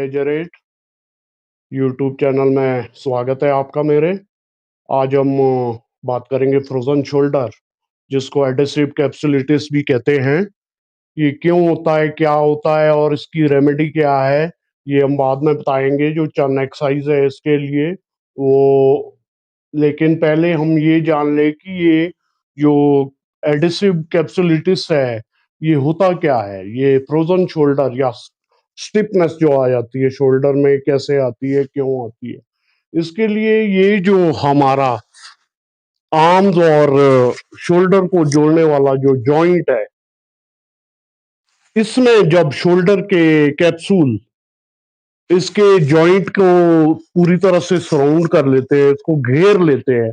एजेरेट YouTube channel में स्वागत है आपका मेरे। आज हम बात करेंगे फ्रोजन शोल्डर, जिसको एडेसिव कैप्सुलिटिस भी कहते हैं। ये क्यों होता है, क्या होता है और इसकी रेमेडी क्या है, ये हम बाद में बताएंगे। जो चंद एक्सरसाइज है इसके लिए वो, लेकिन पहले हम ये जान ले कि ये जो एडिसिव कैप्सुलिटिस है ये होता क्या है। ये फ्रोजन शोल्डर या स्टिफनेस जो आ जाती है शोल्डर में, कैसे आती है, क्यों आती है। इसके लिए ये जो हमारा आर्म्स और शोल्डर को जोड़ने वाला जो जॉइंट है, इसमें जब शोल्डर के कैप्सूल इसके जॉइंट को पूरी तरह से सराउंड कर लेते हैं, इसको घेर लेते हैं,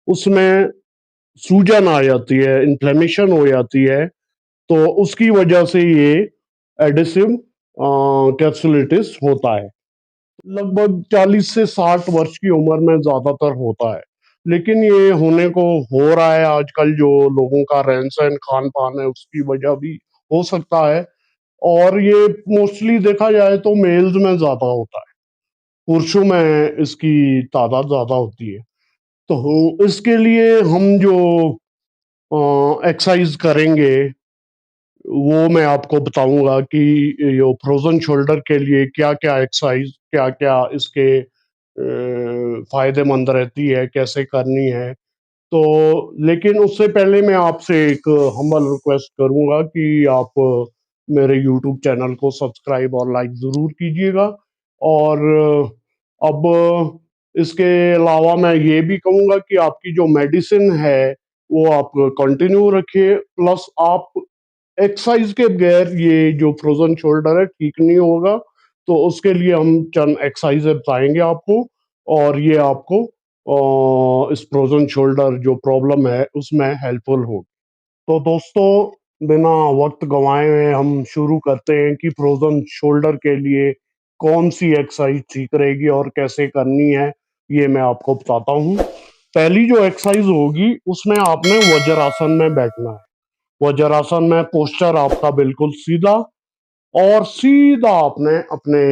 उसमें सूजन आ जाती है, इन्फ्लेमेशन हो जाती है। तो उसकी वजह से ये एडिसिव कैप्सुलिटिस होता है। लगभग 40 से 60 वर्ष की उम्र में ज्यादातर होता है, लेकिन ये होने को हो रहा है आजकल। जो लोगों का रहन सहन खान पान है उसकी वजह भी हो सकता है। और ये मोस्टली देखा जाए तो मेल्स में ज्यादा होता है, पुरुषों में इसकी तादाद ज्यादा होती है। तो इसके लिए हम जो एक्सरसाइज करेंगे वो मैं आपको बताऊंगा कि ये फ्रोजन शोल्डर के लिए क्या क्या एक्सरसाइज, क्या क्या इसके फायदेमंद रहती है, कैसे करनी है। तो लेकिन उससे पहले मैं आपसे एक हम्बल रिक्वेस्ट करूंगा कि आप मेरे यूट्यूब चैनल को सब्सक्राइब और लाइक ज़रूर कीजिएगा। और अब इसके अलावा मैं ये भी कहूँगा कि आपकी जो मेडिसिन है वो आप कंटिन्यू रखिए। प्लस आप एक्सरसाइज के बगैर ये जो फ्रोजन शोल्डर है ठीक नहीं होगा। तो उसके लिए हम चंद एक्सरसाइज बताएंगे आपको, और ये आपको इस फ्रोजन शोल्डर जो प्रॉब्लम है उसमें हेल्पफुल हो। तो दोस्तों, बिना वक्त गंवाए हुए हम शुरू करते हैं कि फ्रोजन शोल्डर के लिए कौन सी एक्सरसाइज ठीक रहेगी और कैसे करनी है, ये मैं आपको बताता हूँ। पहली जो एक्सरसाइज होगी उसमें आपने वज्रासन में बैठना है। वज्रासन में पोस्चर आपका बिल्कुल सीधा, और सीधा आपने अपने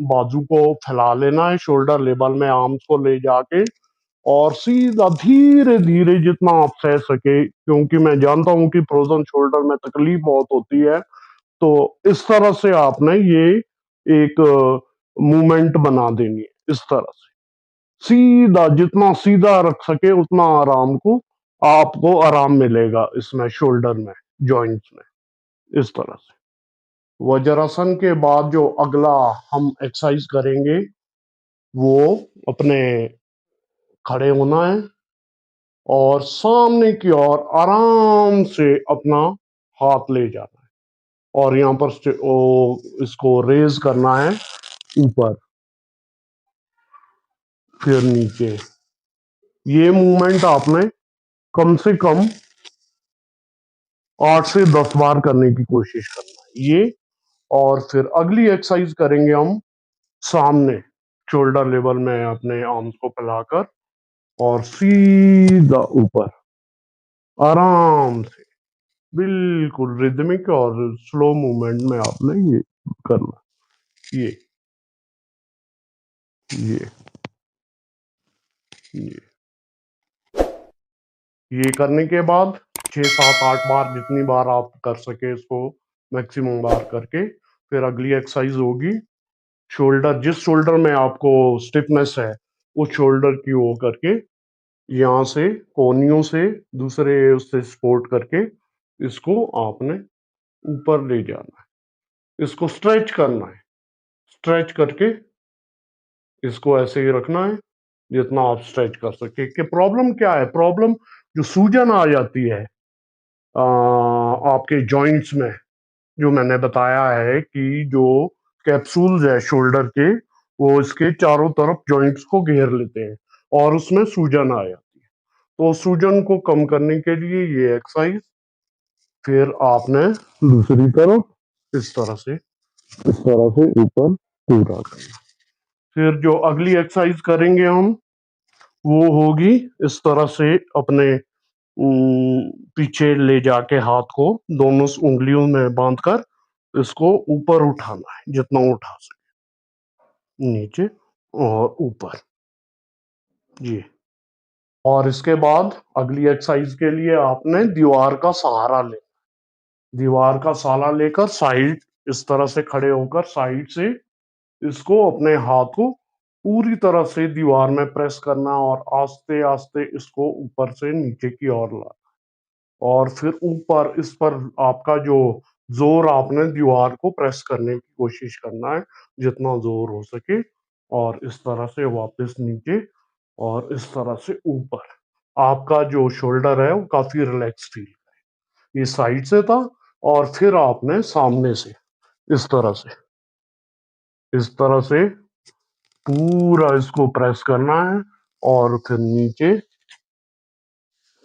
बाजू को फैला लेना है शोल्डर लेवल में, आर्म्स को ले जाके, और सीधा धीरे धीरे जितना आप सह सके, क्योंकि मैं जानता हूं कि फ्रोजन शोल्डर में तकलीफ बहुत होती है। तो इस तरह से आपने ये एक मूवमेंट बना देनी है। इस तरह से सीधा, जितना सीधा रख सके उतना आराम को आपको आराम मिलेगा इसमें, शोल्डर में, जॉइंट्स में। इस तरह से वज्रासन के बाद जो अगला हम एक्सरसाइज करेंगे वो अपने खड़े होना है और सामने की ओर आराम से अपना हाथ ले जाना है, और यहाँ पर इसको रेज करना है ऊपर फिर नीचे। ये मूवमेंट आपने कम से कम 8 से 10 बार करने की कोशिश करना है ये। और फिर अगली एक्सरसाइज करेंगे हम सामने शोल्डर लेवल में अपने आर्म्स को फैलाकर, और सीधा ऊपर आराम से, बिल्कुल रिदमिक और स्लो मूवमेंट में आपने ये करना। ये ये ये ये करने के बाद 6 7 8 बार, जितनी बार आप कर सके इसको मैक्सिमम बार करके, फिर अगली एक्सरसाइज होगी शोल्डर, जिस शोल्डर में आपको स्टिफनेस है उस शोल्डर की वो करके, यहाँ से कोहनियों से दूसरे उससे सपोर्ट करके इसको आपने ऊपर ले जाना है। इसको स्ट्रेच करना है, स्ट्रेच करके इसको ऐसे ही रखना है जितना आप स्ट्रेच कर सके। कि प्रॉब्लम क्या है, प्रॉब्लम जो सूजन आ जाती है आपके जॉइंट्स में, जो मैंने बताया है कि जो कैप्सूल्स है शोल्डर के, वो इसके चारों तरफ जॉइंट्स को घेर लेते हैं और उसमें सूजन आ जाती है। तो सूजन को कम करने के लिए ये एक्सरसाइज, फिर आपने दूसरी तरफ इस तरह से ऊपर पूरा करना। फिर जो अगली एक्सरसाइज करेंगे हम वो होगी इस तरह से अपने पीछे ले जाके हाथ को दोनों उंगलियों में बांधकर इसको ऊपर उठाना है जितना उठा सके। नीचे और ऊपर जी। और इसके बाद अगली एक्सरसाइज के लिए आपने दीवार का सहारा ले, दीवार का सहारा लेकर साइड इस तरह से खड़े होकर साइड से इसको अपने हाथ को पूरी तरह से दीवार में प्रेस करना और आस्ते आस्ते इसको ऊपर से नीचे की ओर ला, और फिर ऊपर इस पर आपका जो जोर आपने दीवार को प्रेस करने की कोशिश करना है जितना जोर हो सके, और इस तरह से वापस नीचे और इस तरह से ऊपर। आपका जो शोल्डर है वो काफी रिलैक्स फील, ये साइड से था, और फिर आपने सामने से इस तरह से, इस तरह से पूरा इसको प्रेस करना है, और फिर नीचे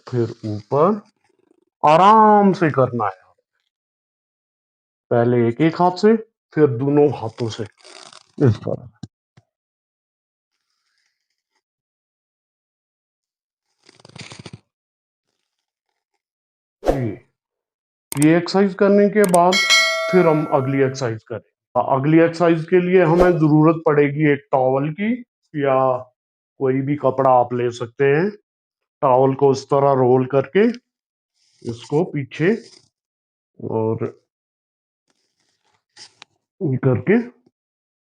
फिर ऊपर आराम से करना है। पहले एक एक हाथ से, फिर दोनों हाथों से इस तरह। ये एक्सरसाइज करने के बाद फिर हम अगली एक्सरसाइज करें। अगली एक्सरसाइज के लिए हमें जरूरत पड़ेगी एक टॉवल की, या कोई भी कपड़ा आप ले सकते हैं। टॉवल को इस तरह रोल करके इसको पीछे और करके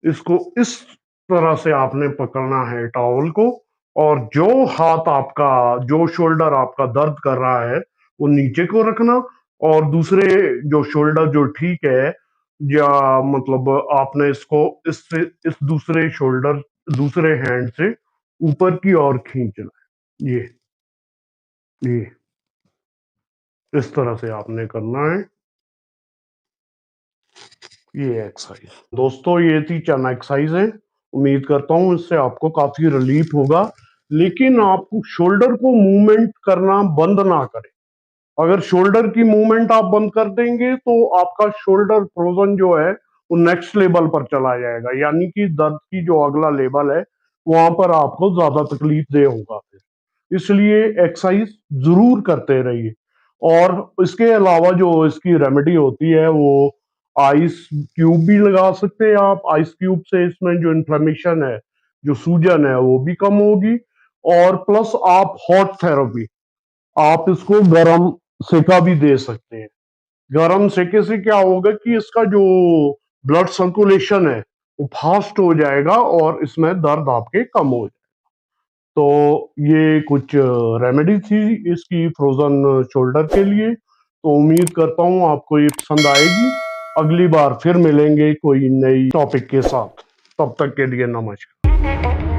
इसको इस तरह से आपने पकड़ना है टॉवल को, और जो हाथ आपका, जो शोल्डर आपका दर्द कर रहा है वो नीचे को रखना, और दूसरे जो शोल्डर जो ठीक है, या मतलब आपने इसको इससे इस दूसरे शोल्डर दूसरे हैंड से ऊपर की ओर खींचना है। ये इस तरह से आपने करना है ये एक्सरसाइज। दोस्तों ये थी चना एक्सरसाइज है, उम्मीद करता हूँ इससे आपको काफी रिलीफ होगा। लेकिन आप शोल्डर को मूवमेंट करना बंद ना करें। अगर शोल्डर की मूवमेंट आप बंद कर देंगे तो आपका शोल्डर फ्रोजन जो है वो नेक्स्ट लेवल पर चला जाएगा, यानी कि दर्द की जो अगला लेवल है वहां पर आपको ज्यादा तकलीफ दे होगा। फिर इसलिए एक्सरसाइज जरूर करते रहिए। और इसके अलावा जो इसकी रेमेडी होती है वो आइस क्यूब भी लगा सकते हैं आप। आइस क्यूब से इसमें जो इन्फ्लेमेशन है, जो सूजन है वो भी कम होगी। और प्लस आप हॉट थेरेपी, आप इसको गर्म सेका भी दे सकते हैं। गर्म सेके से क्या होगा कि इसका जो ब्लड सर्कुलेशन है वो फास्ट हो जाएगा और इसमें दर्द आपके कम हो जाएगा। तो ये कुछ रेमेडी थी इसकी फ्रोजन शोल्डर के लिए। तो उम्मीद करता हूँ आपको ये पसंद आएगी। अगली बार फिर मिलेंगे कोई नई टॉपिक के साथ। तब तक के लिए नमस्कार।